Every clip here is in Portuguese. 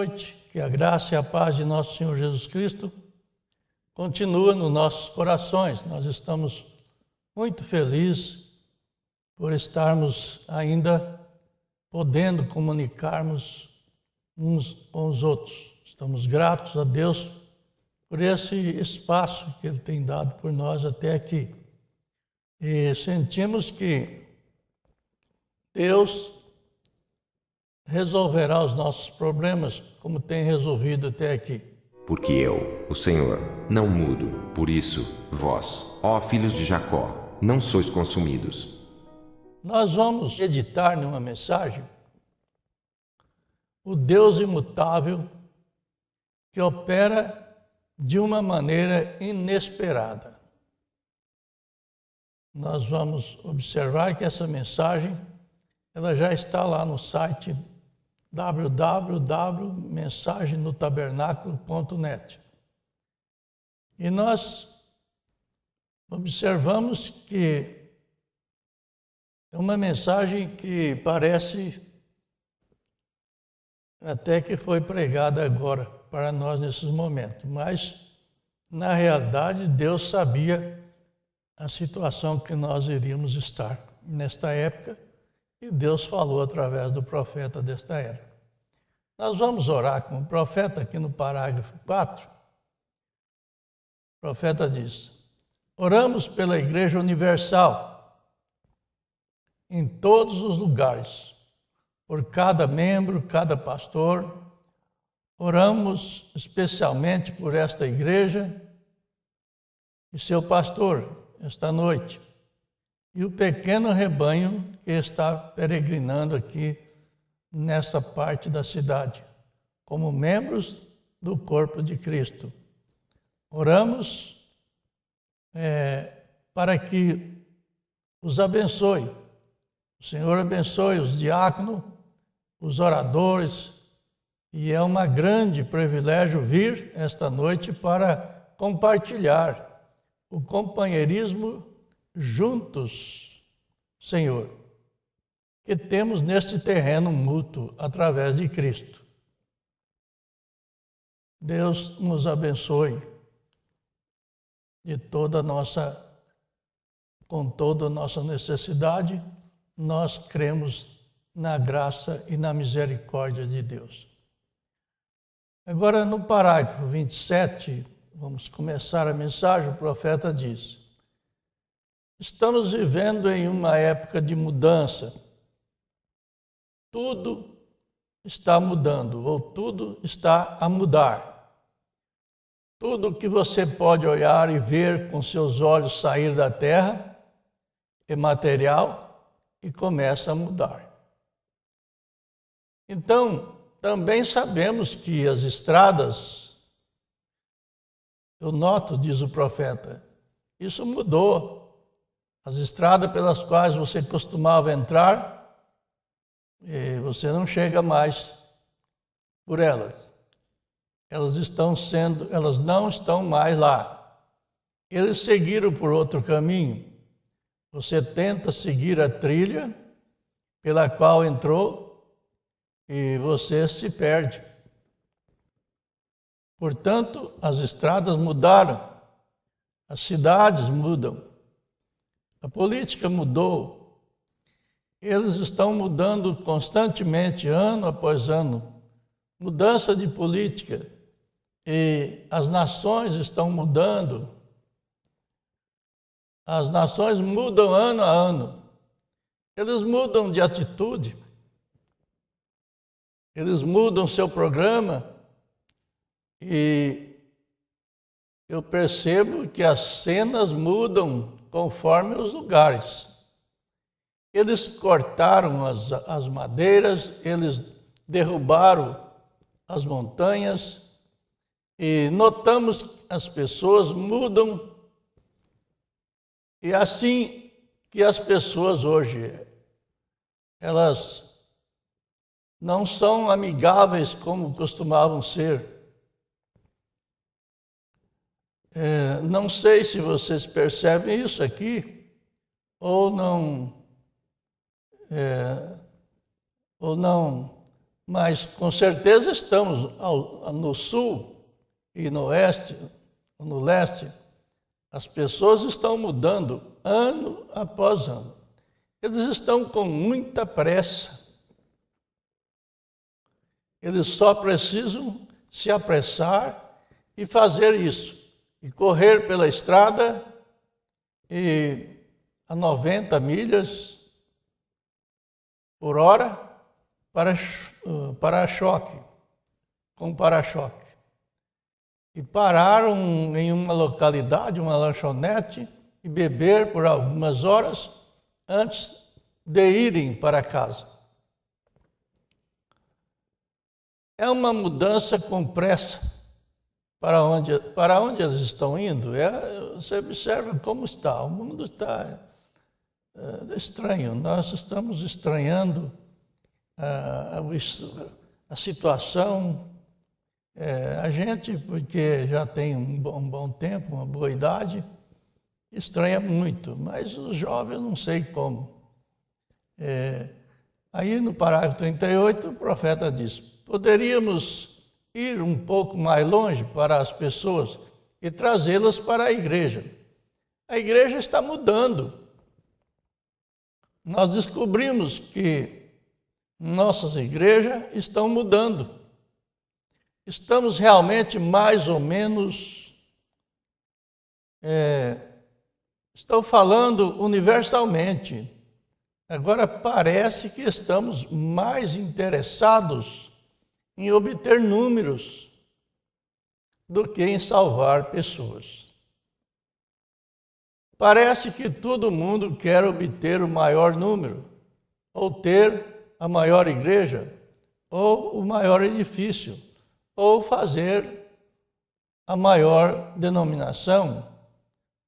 noite, que a graça e a paz de nosso Senhor Jesus Cristo continua nos nossos corações. Nós estamos muito felizes por estarmos ainda podendo comunicarmos uns com os outros. Estamos gratos a Deus por esse espaço que Ele tem dado por nós até aqui. E sentimos que Deus resolverá os nossos problemas como tem resolvido até aqui. Porque eu, o Senhor, não mudo. Por isso, vós, ó filhos de Jacó, não sois consumidos. Nós vamos meditar numa mensagem o Deus imutável que opera de uma maneira inesperada. Nós vamos observar que essa mensagem ela já está lá no site www.mensagenotabernaculo.net. E nós observamos que é uma mensagem que parece até que foi pregada agora para nós nesses momentos, mas na realidade Deus sabia a situação que nós iríamos estar nesta época e Deus falou através do profeta desta era. Nós vamos orar com o profeta aqui no parágrafo 4. O profeta diz: oramos pela Igreja Universal em todos os lugares, por cada membro, cada pastor. Oramos especialmente por esta igreja e seu pastor esta noite, e o pequeno rebanho que está peregrinando aqui nessa parte da cidade, como membros do corpo de Cristo. Oramos para que os abençoe. O Senhor abençoe os diáconos, os oradores, e é um grande privilégio vir esta noite para compartilhar o companheirismo juntos, Senhor, que temos neste terreno mútuo através de Cristo. Deus nos abençoe com toda a nossa necessidade. Nós cremos na graça e na misericórdia de Deus. Agora, no parágrafo 27, vamos começar a mensagem, o profeta diz: estamos vivendo em uma época de mudança. Tudo está mudando, ou tudo está a mudar. Tudo que você pode olhar e ver com seus olhos sair da terra é material e começa a mudar. Então, também sabemos que as estradas, eu noto, diz o profeta, isso mudou. As estradas pelas quais você costumava entrar, você não chega mais por elas. Elas não estão mais lá. Eles seguiram por outro caminho. Você tenta seguir a trilha pela qual entrou e você se perde. Portanto, as estradas mudaram, as cidades mudam, a política mudou. Eles estão mudando constantemente, ano após ano. Mudança de política. E as nações estão mudando. As nações mudam ano a ano. Eles mudam de atitude. Eles mudam seu programa. E eu percebo que as cenas mudam conforme os lugares. Eles cortaram as madeiras, eles derrubaram as montanhas e notamos que as pessoas mudam. E assim que as pessoas hoje, elas não são amigáveis como costumavam ser. Não sei se vocês percebem isso aqui, ou não Mas com certeza estamos no sul e no oeste, no leste, as pessoas estão mudando ano após ano. Eles estão com muita pressa. Eles só precisam se apressar e fazer isso. E correr pela estrada e a 90 milhas por hora para-choque, com para-choque. E pararam em uma localidade, uma lanchonete, e beber por algumas horas antes de irem para casa. É uma mudança com pressa. Para onde eles estão indo? Você observa como está. O mundo está estranho. Nós estamos estranhando a situação. A gente, porque já tem um bom tempo, uma boa idade, estranha muito. Mas os jovens, não sei como. Aí no parágrafo 38, o profeta diz: poderíamos ir um pouco mais longe para as pessoas e trazê-las para a igreja. A igreja está mudando. Nós descobrimos que nossas igrejas estão mudando. Estamos realmente mais ou menos, estou falando universalmente. Agora parece que estamos mais interessados em obter números do que em salvar pessoas. Parece que todo mundo quer obter o maior número, ou ter a maior igreja, ou o maior edifício, ou fazer a maior denominação,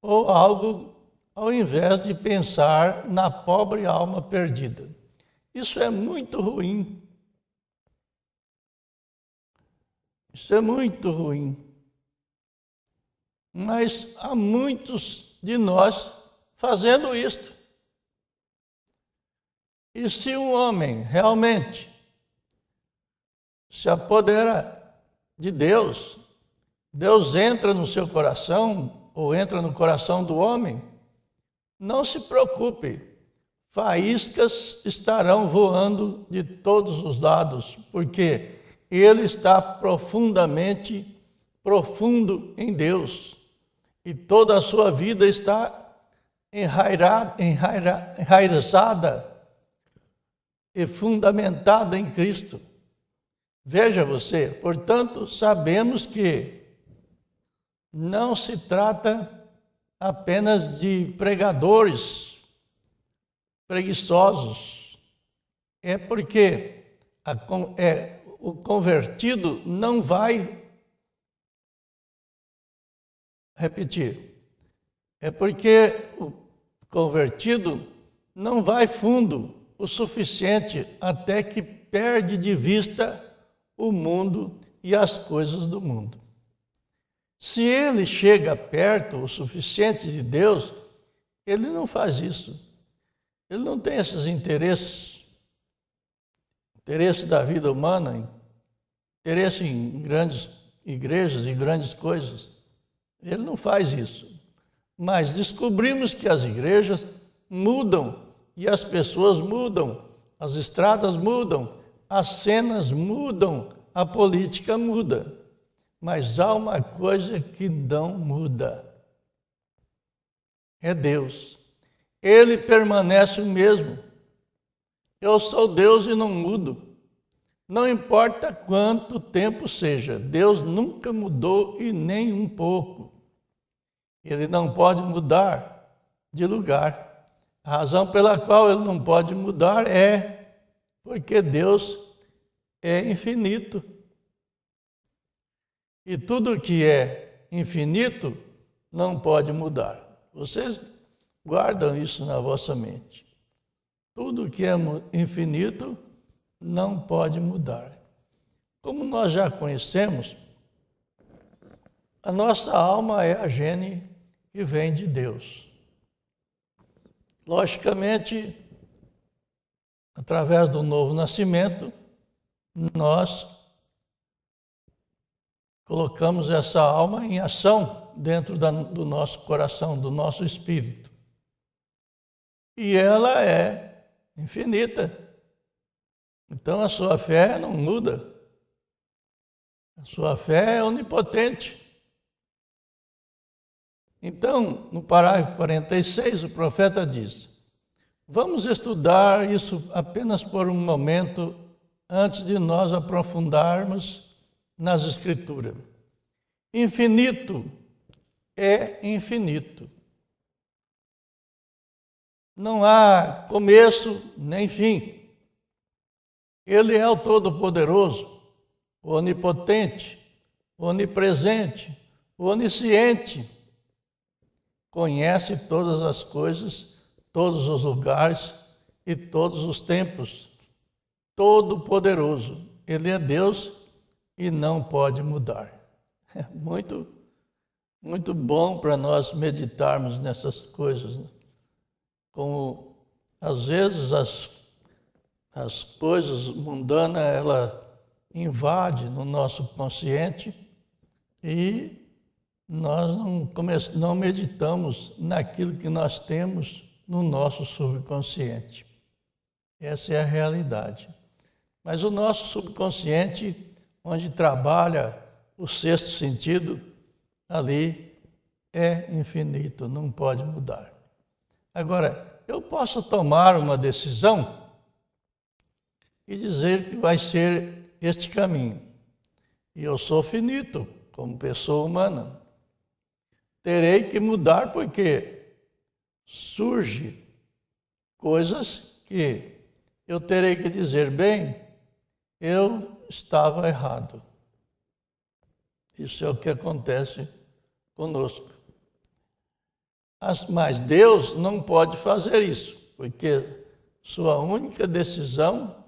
ou algo ao invés de pensar na pobre alma perdida. Isso é muito ruim. Isso é muito ruim. Mas há muitos de nós fazendo isto. E se um homem realmente se apodera de Deus, Deus entra no seu coração, ou entra no coração do homem, não se preocupe, faíscas estarão voando de todos os lados, porque ele está profundo em Deus, e toda a sua vida está enraizada e fundamentada em Cristo. Veja você, portanto, sabemos que não se trata apenas de pregadores preguiçosos, é porque o convertido não vai repetir. É porque o convertido não vai fundo o suficiente até que perde de vista o mundo e as coisas do mundo. Se ele chega perto o suficiente de Deus, ele não faz isso. Ele não tem esses interesses da vida humana, interesse em grandes igrejas e grandes coisas. Ele não faz isso. Mas descobrimos que as igrejas mudam e as pessoas mudam, as estradas mudam, as cenas mudam, a política muda. Mas há uma coisa que não muda. É Deus. Ele permanece o mesmo. Eu sou Deus e não mudo. Não importa quanto tempo seja, Deus nunca mudou e nem um pouco. Ele não pode mudar de lugar. A razão pela qual ele não pode mudar é porque Deus é infinito. E tudo que é infinito não pode mudar. Vocês guardam isso na vossa mente. Tudo que é infinito não pode mudar. Como nós já conhecemos, a nossa alma é a gene que vem de Deus. Logicamente, através do novo nascimento, nós colocamos essa alma em ação dentro do nosso coração, do nosso espírito. E ela é infinita. Então a sua fé não muda. A sua fé é onipotente. Então, no parágrafo 46, o profeta diz: vamos estudar isso apenas por um momento antes de nós aprofundarmos nas Escrituras. Infinito é infinito. Não há começo nem fim. Ele é o Todo-Poderoso, o Onipotente, o Onipresente, o Onisciente. Conhece todas as coisas, todos os lugares e todos os tempos. Todo-Poderoso. Ele é Deus e não pode mudar. É muito bom para nós meditarmos nessas coisas. Como, às vezes, as coisas mundanas, ela invade no nosso consciente e nós não meditamos naquilo que nós temos no nosso subconsciente. Essa é a realidade. Mas o nosso subconsciente, onde trabalha o sexto sentido, ali é infinito, não pode mudar. Agora, eu posso tomar uma decisão e dizer que vai ser este caminho. E eu sou finito, como pessoa humana. Terei que mudar porque surge coisas que eu terei que dizer, bem, eu estava errado. Isso é o que acontece conosco. Mas Deus não pode fazer isso, porque sua única decisão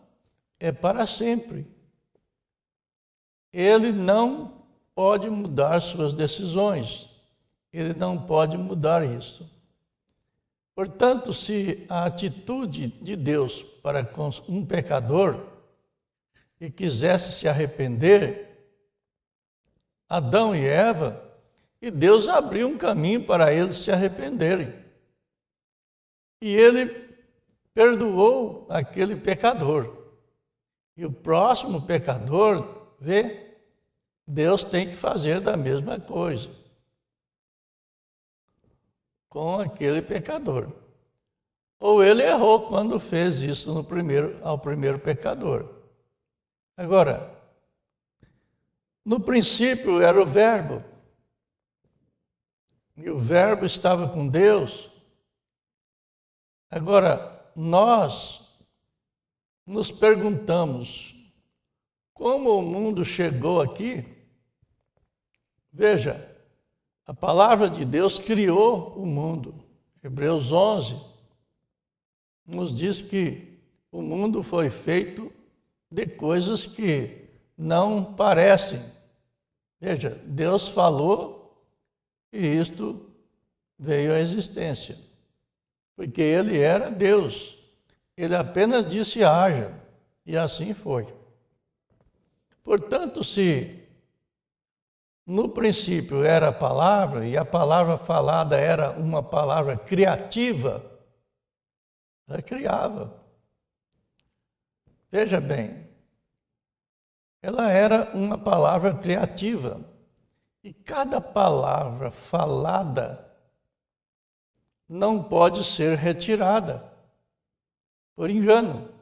é para sempre. Ele não pode mudar suas decisões. Ele não pode mudar isso. Portanto, se a atitude de Deus para com um pecador e quisesse se arrepender, Adão e Eva, e Deus abriu um caminho para eles se arrependerem. E ele perdoou aquele pecador. E o próximo pecador, Deus tem que fazer da mesma coisa com aquele pecador. Ou ele errou quando fez isso ao primeiro pecador. Agora, no princípio era o Verbo, e o Verbo estava com Deus. Agora, nós nos perguntamos, como o mundo chegou aqui? Veja, a palavra de Deus criou o mundo. Hebreus 11 nos diz que o mundo foi feito de coisas que não parecem. Veja, Deus falou e isto veio à existência. Porque Ele era Deus. Ele apenas disse haja, e assim foi. Portanto, se no princípio era a palavra, e a palavra falada era uma palavra criativa, ela criava. Veja bem, ela era uma palavra criativa. E cada palavra falada não pode ser retirada por engano.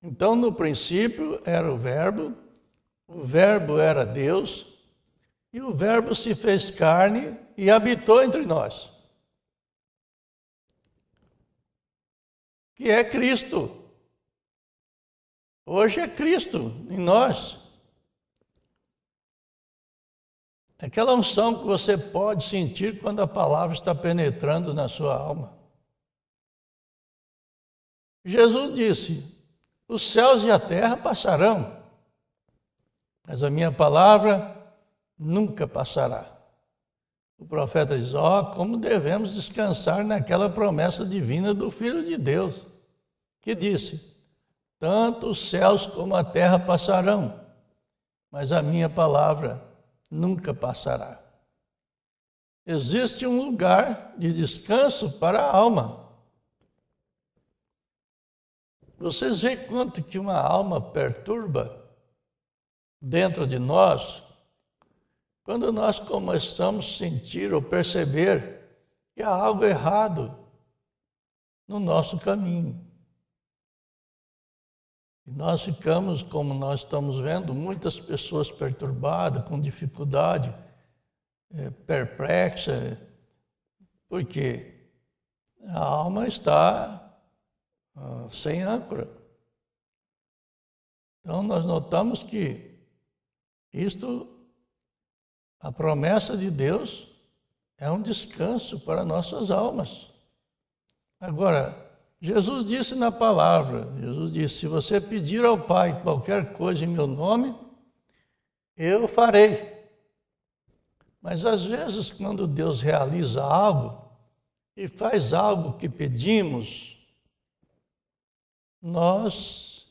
Então, no princípio era o Verbo era Deus, e o Verbo se fez carne e habitou entre nós, que é Cristo. Hoje é Cristo em nós. Aquela unção que você pode sentir quando a palavra está penetrando na sua alma. Jesus disse, os céus e a terra passarão, mas a minha palavra nunca passará. O profeta diz, como devemos descansar naquela promessa divina do Filho de Deus, que disse, tanto os céus como a terra passarão, mas a minha palavra nunca passará. Existe um lugar de descanso para a alma. Vocês veem quanto que uma alma perturba dentro de nós quando nós começamos a sentir ou perceber que há algo errado no nosso caminho. E nós ficamos, como nós estamos vendo, muitas pessoas perturbadas, com dificuldade, perplexa, porque a alma está sem âncora. Então nós notamos que a promessa de Deus é um descanso para nossas almas. Agora, Jesus disse na palavra, Jesus disse, se você pedir ao Pai qualquer coisa em meu nome, eu farei. Mas às vezes, quando Deus realiza algo e faz algo que pedimos, nós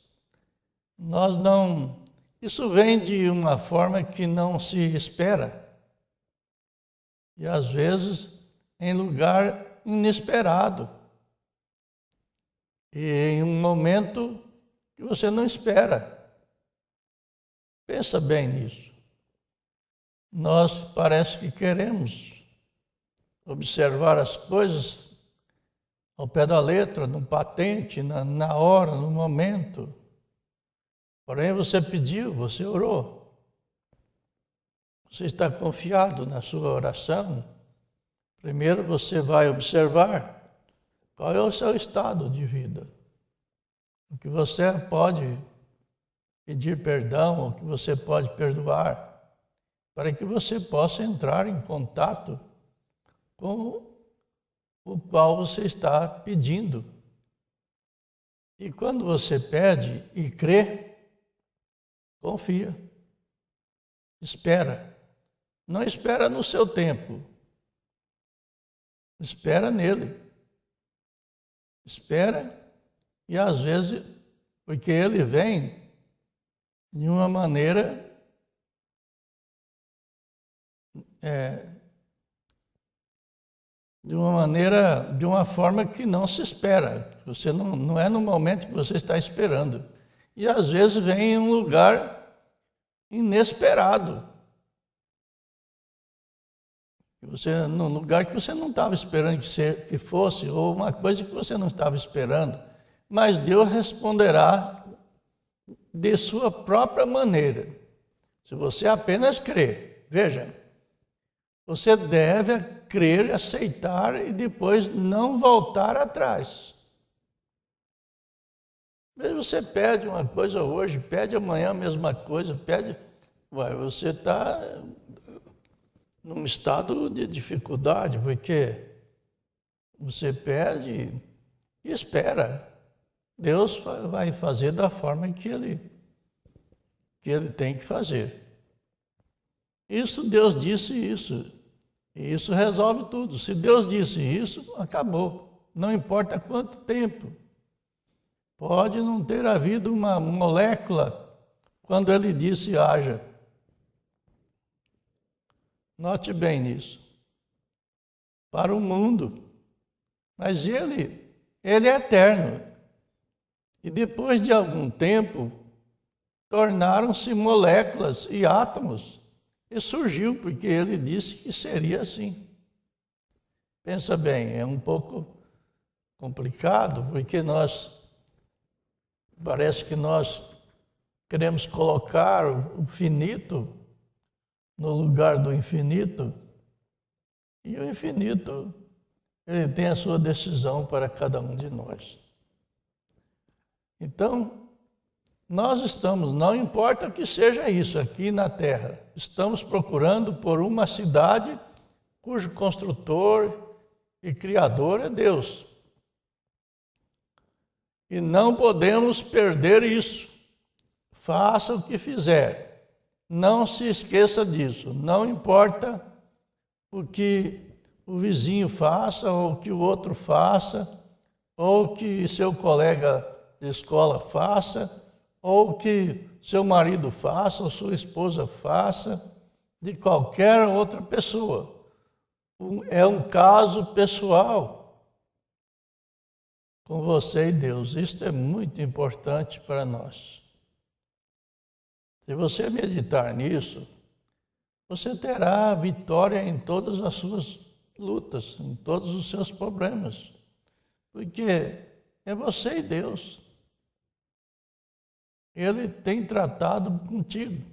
não... Isso vem de uma forma que não se espera. E às vezes em lugar inesperado. E em um momento que você não espera. Pensa bem nisso. Nós parece que queremos observar as coisas ao pé da letra, no patente, na hora, no momento. Porém, você pediu, você orou. Você está confiado na sua oração. Primeiro você vai observar qual é o seu estado de vida. O que você pode pedir perdão, o que você pode perdoar, para que você possa entrar em contato com o qual você está pedindo. E quando você pede e crê, confia, espera. Não espera no seu tempo, espera nele. Espera, e às vezes, porque ele vem de uma maneira de uma forma que não se espera. Você não é no momento que você está esperando. E às vezes vem em um lugar inesperado. Num lugar que você não estava esperando que fosse, ou uma coisa que você não estava esperando. Mas Deus responderá de sua própria maneira. Se você apenas crer. Veja, você deve crer, aceitar e depois não voltar atrás. Mesmo você pede uma coisa hoje, pede amanhã a mesma coisa, você está num estado de dificuldade, porque você pede e espera. Deus vai fazer da forma que ele tem que fazer. Deus disse isso, e isso resolve tudo. Se Deus disse isso, acabou. Não importa quanto tempo. Pode não ter havido uma molécula quando ele disse haja. Note bem nisso. Para o mundo. Mas ele é eterno. E depois de algum tempo, tornaram-se moléculas e átomos. E surgiu porque ele disse que seria assim. Pensa bem, é um pouco complicado, porque parece que nós queremos colocar o finito no lugar do infinito, e o infinito, ele tem a sua decisão para cada um de nós. Então, nós estamos, não importa o que seja isso aqui na Terra, estamos procurando por uma cidade cujo construtor e criador é Deus. E não podemos perder isso. Faça o que fizer. Não se esqueça disso. Não importa o que o vizinho faça, ou o que o outro faça, ou o que seu colega de escola faça, ou que seu marido faça, ou sua esposa faça, de qualquer outra pessoa. É um caso pessoal com você e Deus. Isso é muito importante para nós. Se você meditar nisso, você terá vitória em todas as suas lutas, em todos os seus problemas. Porque é você e Deus. Ele tem tratado contigo.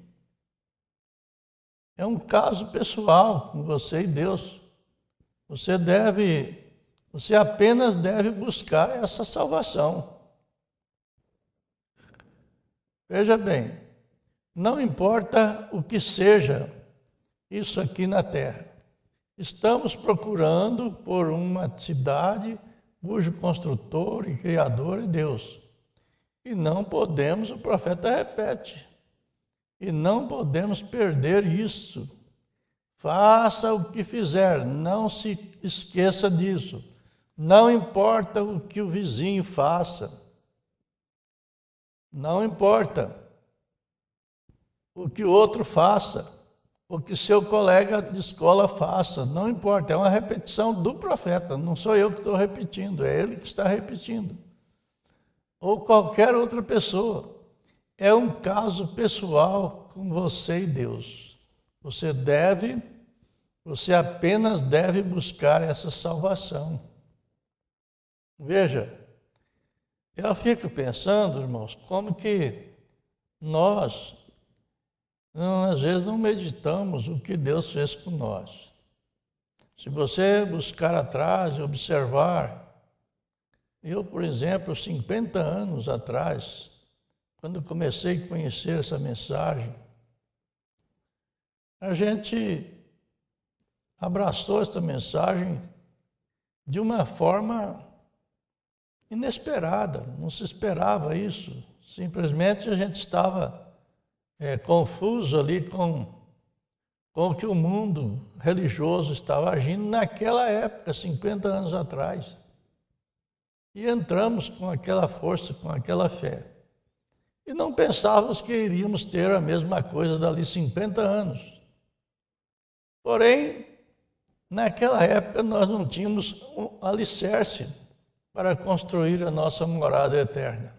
É um caso pessoal com você e Deus. Você apenas deve buscar essa salvação. Veja bem, não importa o que seja isso aqui na terra. Estamos procurando por uma cidade cujo construtor e criador é Deus. E não podemos, o profeta repete, e não podemos perder isso. Faça o que fizer, não se esqueça disso. Não importa o que o vizinho faça. Não importa o que o outro faça, o que seu colega de escola faça. Não importa, é uma repetição do profeta. Não sou eu que estou repetindo, é ele que está repetindo. Ou qualquer outra pessoa. É um caso pessoal com você e Deus. Você apenas deve buscar essa salvação. Veja, eu fico pensando, irmãos, como que nós, às vezes, não meditamos o que Deus fez com nós. Se você buscar atrás e observar, eu, por exemplo, 50 anos atrás, quando comecei a conhecer essa mensagem, a gente abraçou essa mensagem de uma forma inesperada, não se esperava isso. Simplesmente a gente estava confuso ali com o que o mundo religioso estava agindo naquela época, 50 anos atrás. E entramos com aquela força, com aquela fé. E não pensávamos que iríamos ter a mesma coisa dali 50 anos. Porém, naquela época nós não tínhamos um alicerce para construir a nossa morada eterna.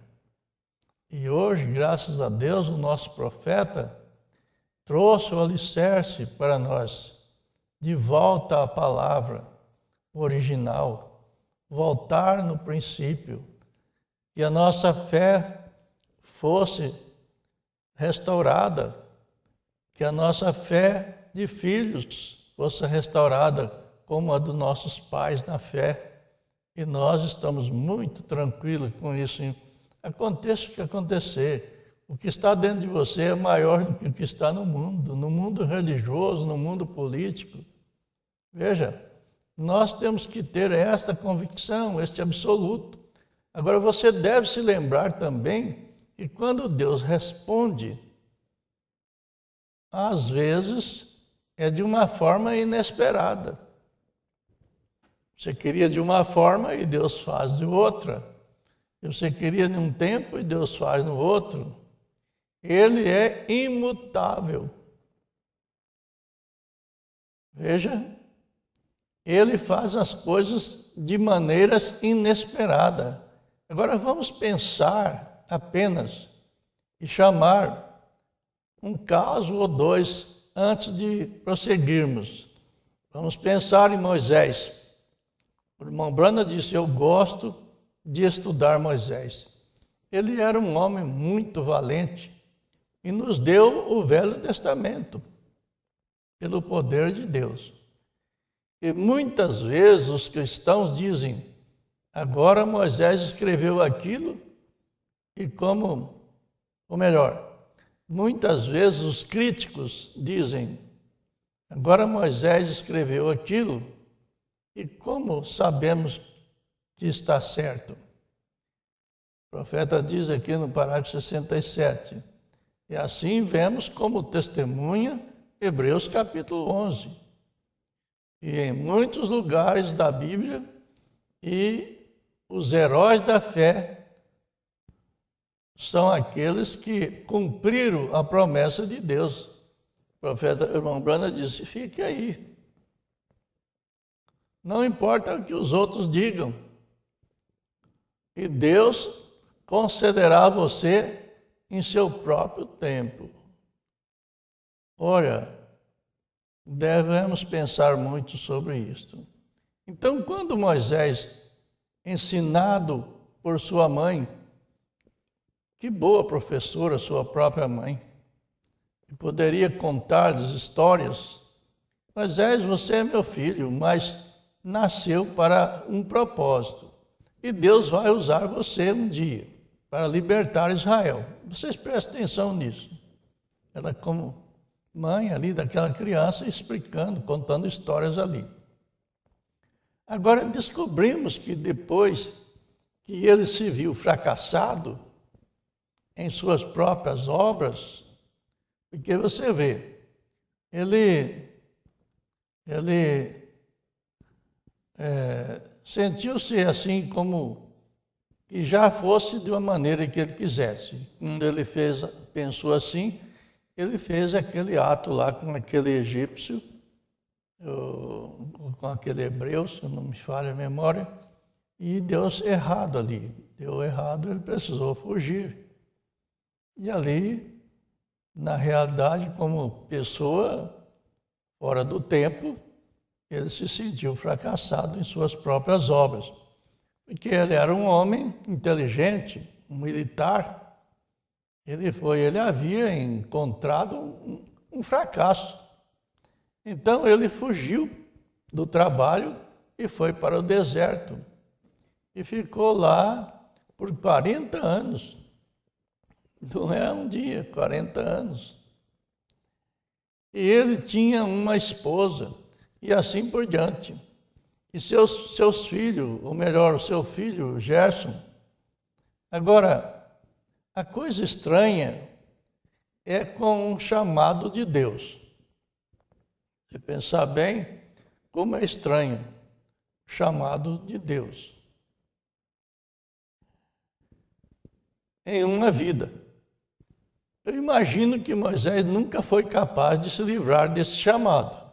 E hoje, graças a Deus, o nosso profeta trouxe o alicerce para nós, de volta à palavra original, voltar no princípio, que a nossa fé fosse restaurada, que a nossa fé de filhos fosse restaurada como a dos nossos pais na fé. E nós estamos muito tranquilos com isso. Aconteça o que acontecer, o que está dentro de você é maior do que o que está no mundo religioso, no mundo político. Veja, nós temos que ter esta convicção, este absoluto. Agora, você deve se lembrar também que quando Deus responde, às vezes é de uma forma inesperada. Você queria de uma forma e Deus faz de outra. Você queria em um tempo e Deus faz no outro. Ele é imutável. Veja, ele faz as coisas de maneiras inesperadas. Agora vamos pensar apenas e chamar um caso ou dois antes de prosseguirmos. Vamos pensar em Moisés. O irmão Brana disse, eu gosto de estudar Moisés. Ele era um homem muito valente e nos deu o Velho Testamento pelo poder de Deus. E muitas vezes os cristãos dizem, agora Moisés escreveu aquilo e ou melhor, muitas vezes os críticos dizem, agora Moisés escreveu aquilo e como sabemos que está certo? O profeta diz aqui no parágrafo 67, e assim vemos como testemunha Hebreus capítulo 11. E em muitos lugares da Bíblia, e os heróis da fé são aqueles que cumpriram a promessa de Deus. O profeta irmão Branham disse: fique aí. Não importa o que os outros digam. E Deus concederá a você em seu próprio tempo. Olha, devemos pensar muito sobre isto. Então, quando Moisés, ensinado por sua mãe, que boa professora, sua própria mãe, que poderia contar-lhes histórias: Moisés, você é meu filho, mas nasceu para um propósito. E Deus vai usar você um dia para libertar Israel. Vocês prestem atenção nisso. Ela, como mãe ali daquela criança, explicando, contando histórias ali. Agora, descobrimos que depois que ele se viu fracassado em suas próprias obras, porque você vê, ele sentiu-se assim como que já fosse de uma maneira que ele quisesse. Quando ele pensou assim, ele fez aquele ato lá com aquele egípcio, com aquele hebreu, se não me falha a memória, e deu errado ali. Deu errado, ele precisou fugir. E ali, na realidade, como pessoa fora do tempo, ele se sentiu fracassado em suas próprias obras. Porque ele era um homem inteligente, um militar. Ele havia encontrado um fracasso. Então ele fugiu do trabalho e foi para o deserto. E ficou lá por 40 anos. Não é um dia, 40 anos. E ele tinha uma esposa, e assim por diante. E seus filhos, ou melhor, o seu filho, Gerson. Agora, a coisa estranha é com um chamado de Deus. Se pensar bem, como é estranho o chamado de Deus em uma vida. Eu imagino que Moisés nunca foi capaz de se livrar desse chamado.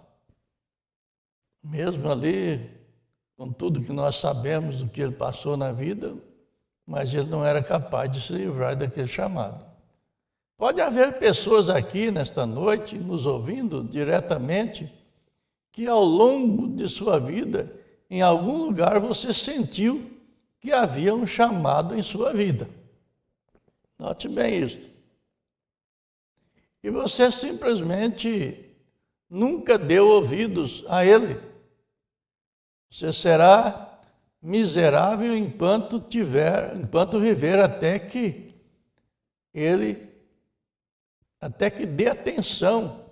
Mesmo ali, com tudo que nós sabemos do que ele passou na vida, mas ele não era capaz de se livrar daquele chamado. Pode haver pessoas aqui nesta noite, nos ouvindo diretamente, que ao longo de sua vida, em algum lugar você sentiu que havia um chamado em sua vida. Note bem isto. E você simplesmente nunca deu ouvidos a ele. Você será miserável enquanto viver até que dê atenção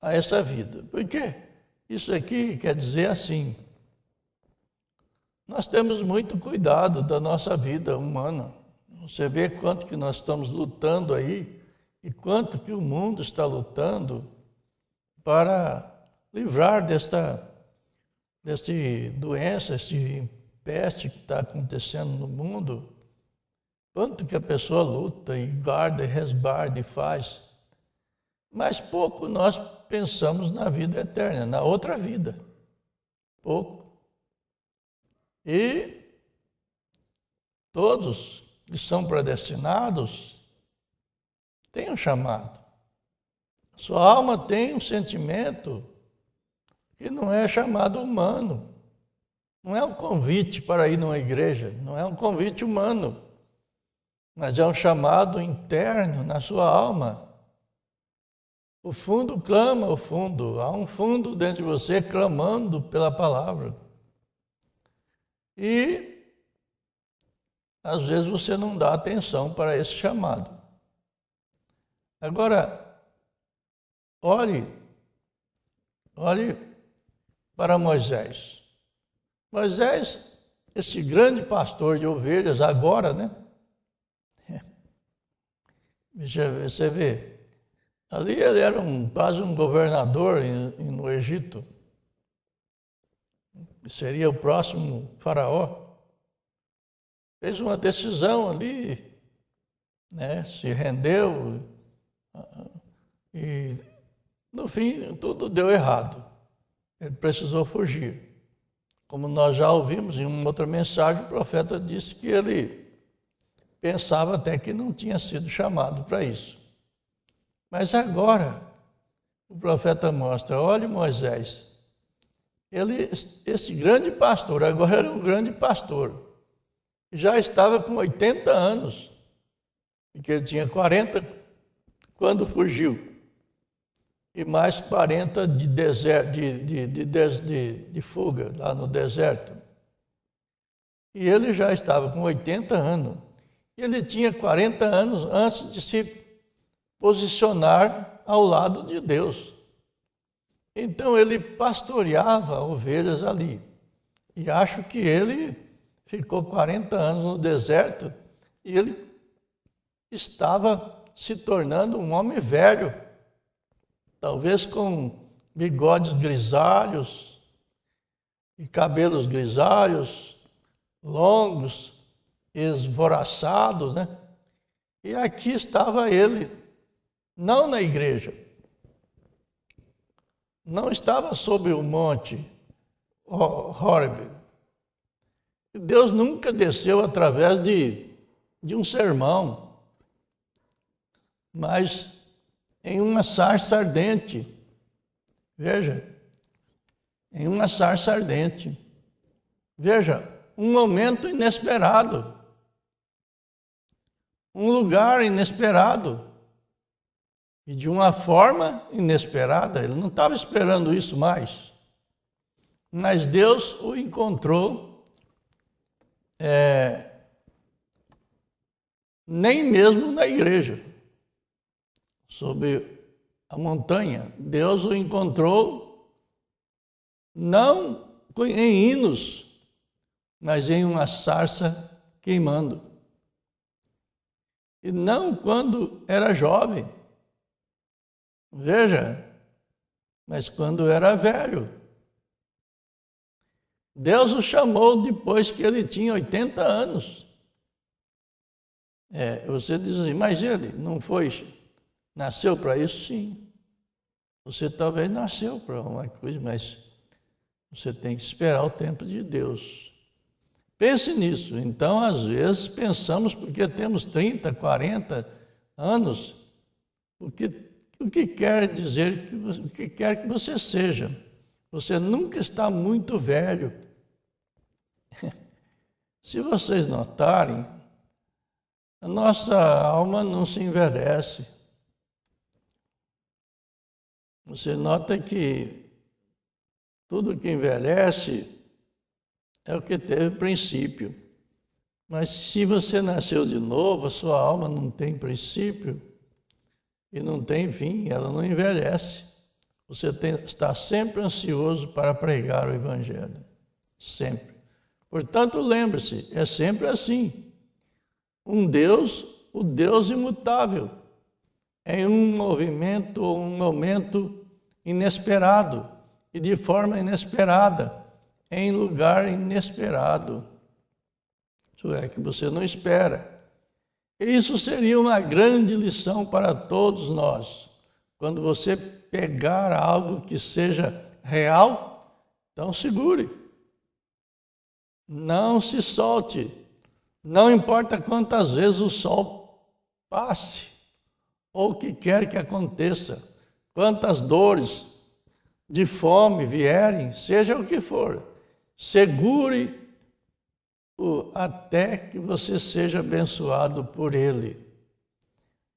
a essa vida. Porque isso aqui quer dizer assim: nós temos muito cuidado da nossa vida humana. Você vê quanto que nós estamos lutando aí e quanto que o mundo está lutando para livrar desta doença, esse peste que está acontecendo no mundo. Quanto que a pessoa luta e guarda e resguarda e faz. Mas pouco nós pensamos na vida eterna, na outra vida. Pouco. E todos que são predestinados têm um chamado. Sua alma tem um sentimento que não é chamado humano. Não é um convite para ir numa igreja, não é um convite humano, mas é um chamado interno na sua alma. O fundo clama ao fundo, há um fundo dentro de você clamando pela palavra. E às vezes você não dá atenção para esse chamado. Agora, olhe para Moisés. Moisés, este grande pastor de ovelhas, agora, né? Você vê, ali ele era quase um governador no Egito. Seria o próximo faraó. Fez uma decisão ali né? Se rendeu e, no fim, tudo deu errado. Ele precisou fugir. Como nós já ouvimos em uma outra mensagem, o profeta disse que ele pensava até que não tinha sido chamado para isso. Mas agora, o profeta mostra, olha Moisés, esse grande pastor, agora era um grande pastor, já estava com 80 anos, porque ele tinha 40 quando fugiu, e mais 40 de fuga lá no deserto. E ele já estava com 80 anos. Ele tinha 40 anos antes de se posicionar ao lado de Deus. Então ele pastoreava ovelhas ali. E acho que ele ficou 40 anos no deserto e ele estava se tornando um homem velho, talvez com bigodes grisalhos e cabelos grisalhos, longos, esvoraçados, né? E aqui estava ele, não na igreja, não estava sob o monte Horebe. Deus nunca desceu através de um sermão, mas em uma sarça ardente. Veja, em uma sarça ardente. Veja, um momento inesperado. Um lugar inesperado. E de uma forma inesperada. Ele não estava esperando isso mais. Mas Deus o encontrou nem mesmo na igreja. Sob a montanha, Deus o encontrou não em hinos, mas em uma sarça queimando. E não quando era jovem, veja, mas quando era velho. Deus o chamou depois que ele tinha 80 anos. Você diz assim, mas ele não nasceu para isso? Sim. Você talvez nasceu para uma coisa, mas você tem que esperar o tempo de Deus. Pense nisso. Então, às vezes, pensamos porque temos 30, 40 anos, o que quer dizer, o que quer que você seja. Você nunca está muito velho. Se vocês notarem, a nossa alma não se envelhece. Você nota que tudo que envelhece é o que teve princípio. Mas se você nasceu de novo, a sua alma não tem princípio e não tem fim, ela não envelhece. Você está sempre ansioso para pregar o Evangelho. Sempre. Portanto, lembre-se, é sempre assim. O Deus imutável, em um movimento ou um momento inesperado e de forma inesperada, em lugar inesperado. Isso é que você não espera. E isso seria uma grande lição para todos nós. Quando você pegar algo que seja real, então segure. Não se solte. Não importa quantas vezes o sol passe, ou o que quer que aconteça, quantas dores de fome vierem, seja o que for, segure até que você seja abençoado por Ele,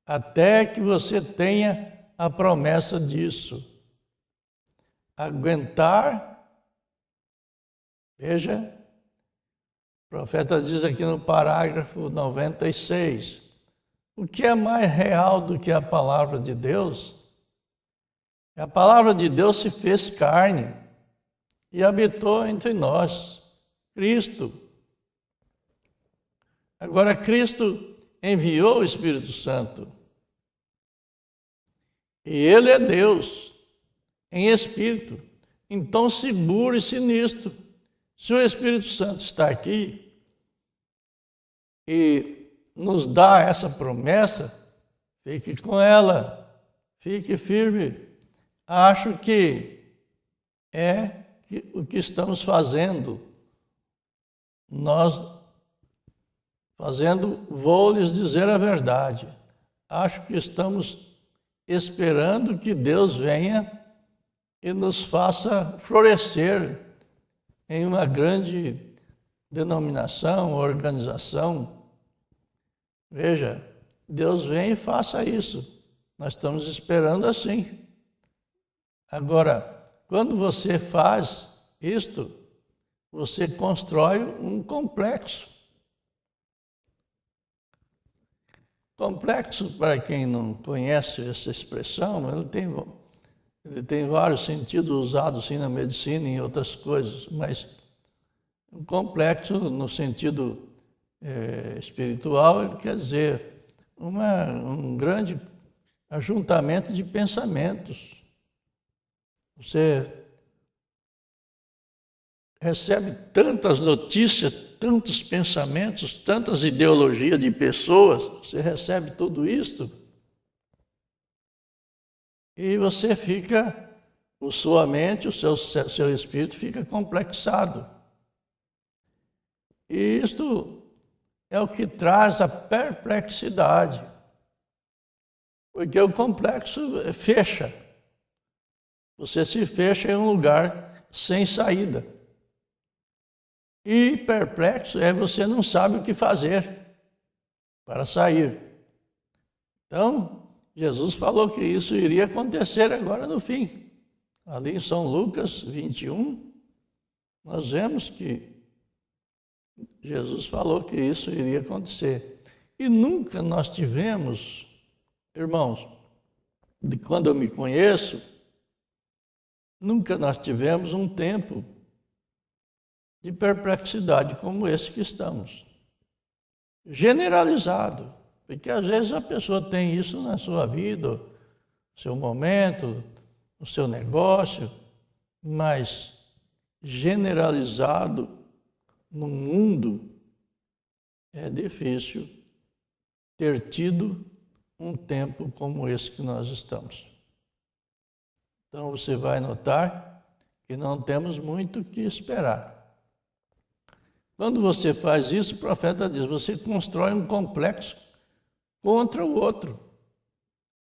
até que você tenha a promessa disso. Aguentar, veja, o profeta diz aqui no parágrafo 96, o que é mais real do que a palavra de Deus? A palavra de Deus se fez carne e habitou entre nós, Cristo. Agora, Cristo enviou o Espírito Santo. E Ele é Deus, em Espírito. Então, segure-se nisto. Se o Espírito Santo está aqui, e nos dá essa promessa, fique com ela, fique firme. Acho que o que estamos fazendo. Nós vou lhes dizer a verdade. Acho que estamos esperando que Deus venha e nos faça florescer em uma grande denominação, organização. Veja, Deus vem e faça isso. Nós estamos esperando assim. Agora, quando você faz isto, você constrói um complexo. Complexo, para quem não conhece essa expressão, ele tem vários sentidos usados assim, na medicina e em outras coisas, mas um complexo, no sentido espiritual, ele quer dizer um grande ajuntamento de pensamentos. Você recebe tantas notícias, tantos pensamentos, tantas ideologias de pessoas, você recebe tudo isto e você fica, sua mente, o seu espírito fica complexado. E isto é o que traz a perplexidade, porque o complexo fecha. Você se fecha em um lugar sem saída. E perplexo você não sabe o que fazer para sair. Então, Jesus falou que isso iria acontecer agora no fim. Ali em São Lucas 21, nós vemos que Jesus falou que isso iria acontecer. E nunca nós tivemos, irmãos, de quando eu me conheço, nunca nós tivemos um tempo de perplexidade como esse que estamos. Generalizado, porque às vezes a pessoa tem isso na sua vida, no seu momento, no seu negócio, mas generalizado no mundo é difícil ter tido um tempo como esse que nós estamos. Então você vai notar que não temos muito o que esperar. Quando você faz isso, o profeta diz, você constrói um complexo contra o outro.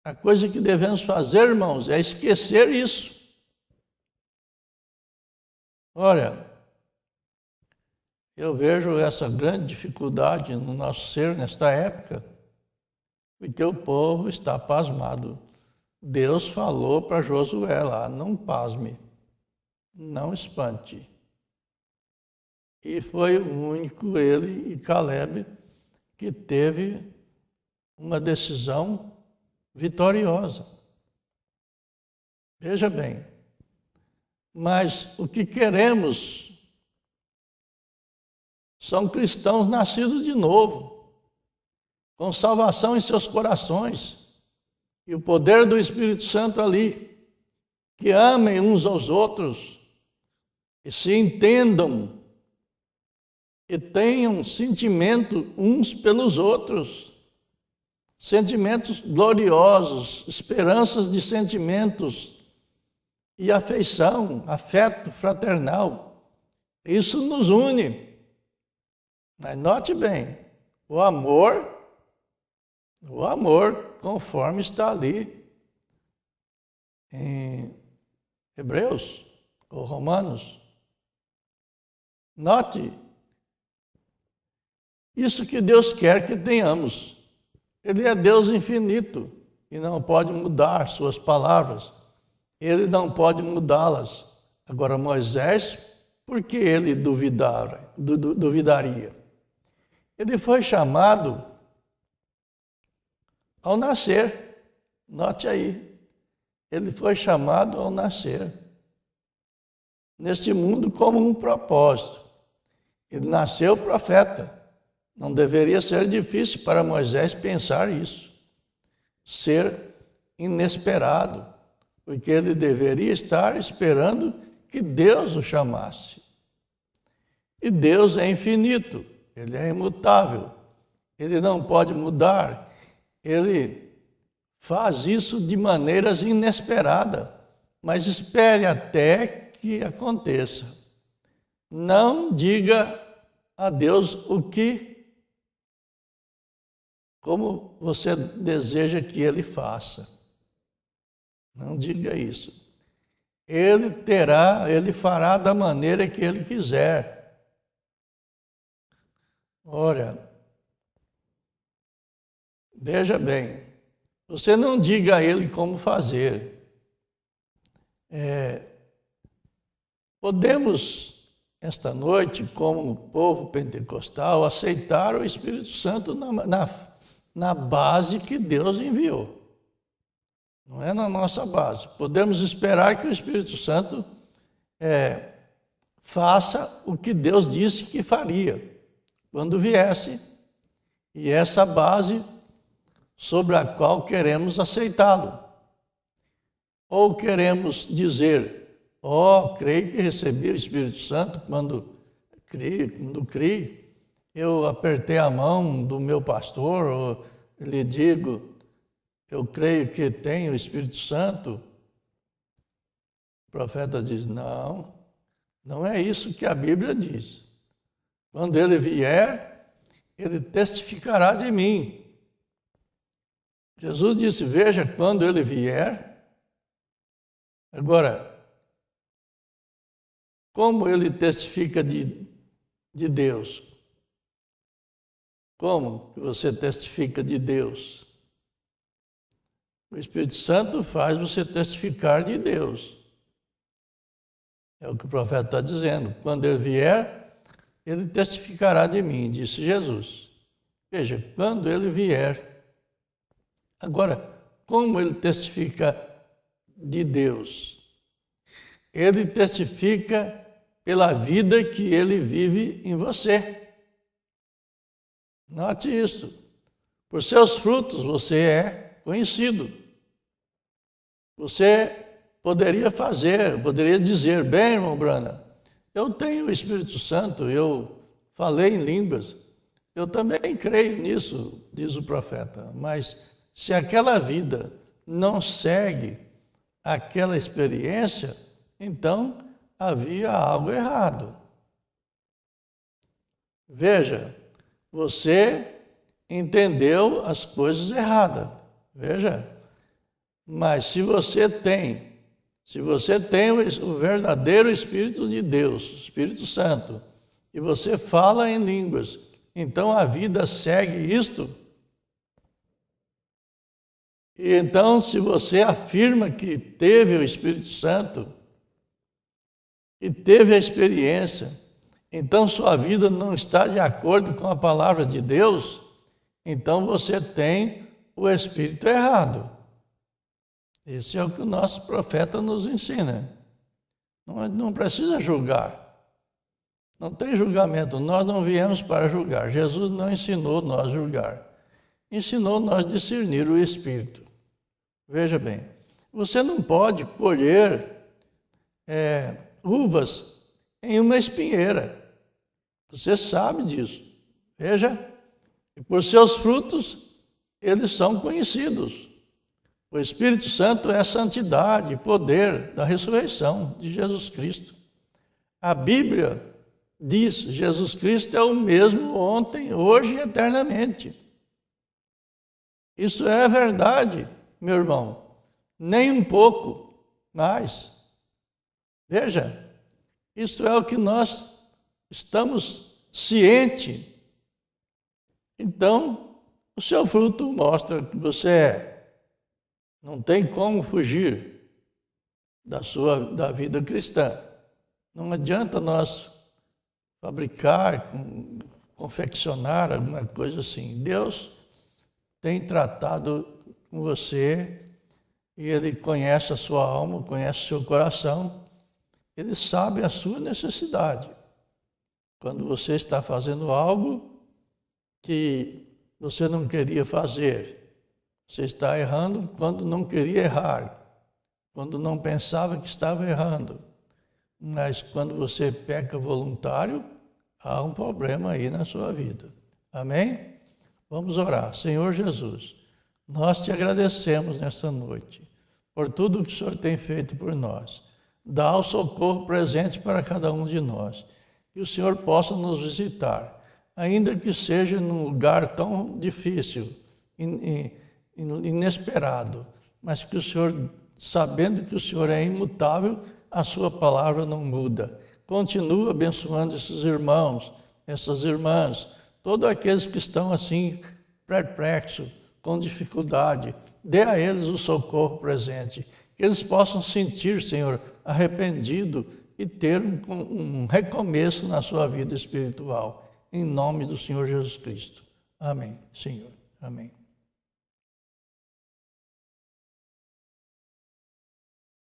A coisa que devemos fazer, irmãos, é esquecer isso. Olha, eu vejo essa grande dificuldade no nosso ser nesta época, porque o povo está pasmado. Deus falou para Josué lá, não pasme, não espante. E foi o único, ele e Caleb, que teve uma decisão vitoriosa. Veja bem, mas o que queremos são cristãos nascidos de novo, com salvação em seus corações, e o poder do Espírito Santo ali, que amem uns aos outros, e se entendam, e tenham sentimento uns pelos outros, sentimentos gloriosos, esperanças de sentimentos e afeição, afeto fraternal. Isso nos une. Mas note bem, o amor, conforme está ali em Hebreus ou Romanos, note, isso que Deus quer que tenhamos. Ele é Deus infinito e não pode mudar suas palavras. Ele não pode mudá-las. Agora, Moisés, por que ele duvidaria? Ele foi chamado ao nascer. Note aí. Ele foi chamado ao nascer. Neste mundo como um propósito. Ele nasceu profeta. Não deveria ser difícil para Moisés pensar isso, ser inesperado, porque ele deveria estar esperando que Deus o chamasse. E Deus é infinito, Ele é imutável, ele não pode mudar, ele faz isso de maneiras inesperadas, mas espere até que aconteça. Não diga a Deus como você deseja que ele faça. Não diga isso. Ele fará da maneira que ele quiser. Ora, veja bem, você não diga a ele como fazer. Podemos, esta noite, como povo pentecostal, aceitar o Espírito Santo na base que Deus enviou. Não é na nossa base. Podemos esperar que o Espírito Santo faça o que Deus disse que faria quando viesse. E essa base sobre a qual queremos aceitá-lo. Ou queremos dizer, creio que recebi o Espírito Santo quando criei, eu apertei a mão do meu pastor, ou lhe digo, eu creio que tenho o Espírito Santo. O profeta diz, não é isso que a Bíblia diz. Quando ele vier, ele testificará de mim. Jesus disse, veja, quando ele vier. Agora, como ele testifica de Deus? Como que você testifica de Deus? O Espírito Santo faz você testificar de Deus. É o que o profeta está dizendo. Quando ele vier, ele testificará de mim, disse Jesus. Veja, quando ele vier. Agora, como ele testifica de Deus? Ele testifica pela vida que ele vive em você. Note isso. Por seus frutos você é conhecido. Você poderia dizer, bem, irmão Brana, eu tenho o Espírito Santo, eu falei em línguas, eu também creio nisso, diz o profeta, mas se aquela vida não segue aquela experiência, então havia algo errado. Veja, você entendeu as coisas erradas. Veja, mas se você tem o verdadeiro Espírito de Deus, o Espírito Santo, e você fala em línguas, então a vida segue isto. E então, se você afirma que teve o Espírito Santo e teve a experiência, então sua vida não está de acordo com a palavra de Deus, então você tem o Espírito errado. Esse é o que o nosso profeta nos ensina. Não precisa julgar. Não tem julgamento. Nós não viemos para julgar. Jesus não ensinou nós a julgar. Ensinou nós a discernir o Espírito. Veja bem, você não pode colher uvas em uma espinheira. Você sabe disso. Veja, e por seus frutos eles são conhecidos. O Espírito Santo é a santidade e poder da ressurreição de Jesus Cristo. A Bíblia diz, Jesus Cristo é o mesmo ontem, hoje e eternamente. Isso é verdade, meu irmão. Nem um pouco mais. Veja, isso é o que nós estamos cientes. Então, o seu fruto mostra que você é. Não tem como fugir da vida cristã. Não adianta nós fabricar, confeccionar alguma coisa assim. Deus tem tratado com você e Ele conhece a sua alma, conhece o seu coração. Ele sabe a sua necessidade. Quando você está fazendo algo que você não queria fazer, você está errando quando não queria errar, quando não pensava que estava errando. Mas quando você peca voluntário, há um problema aí na sua vida. Amém? Vamos orar. Senhor Jesus, nós te agradecemos nesta noite por tudo que o Senhor tem feito por nós. Dá o socorro presente para cada um de nós. Que o Senhor possa nos visitar, ainda que seja num lugar tão difícil, inesperado, mas que o Senhor, sabendo que o Senhor é imutável, a sua palavra não muda. Continua abençoando esses irmãos, essas irmãs, todos aqueles que estão assim, perplexos, com dificuldade. Dê a eles o socorro presente, que eles possam sentir, Senhor, arrependido e ter um recomeço na sua vida espiritual. Em nome do Senhor Jesus Cristo. Amém, Senhor. Amém.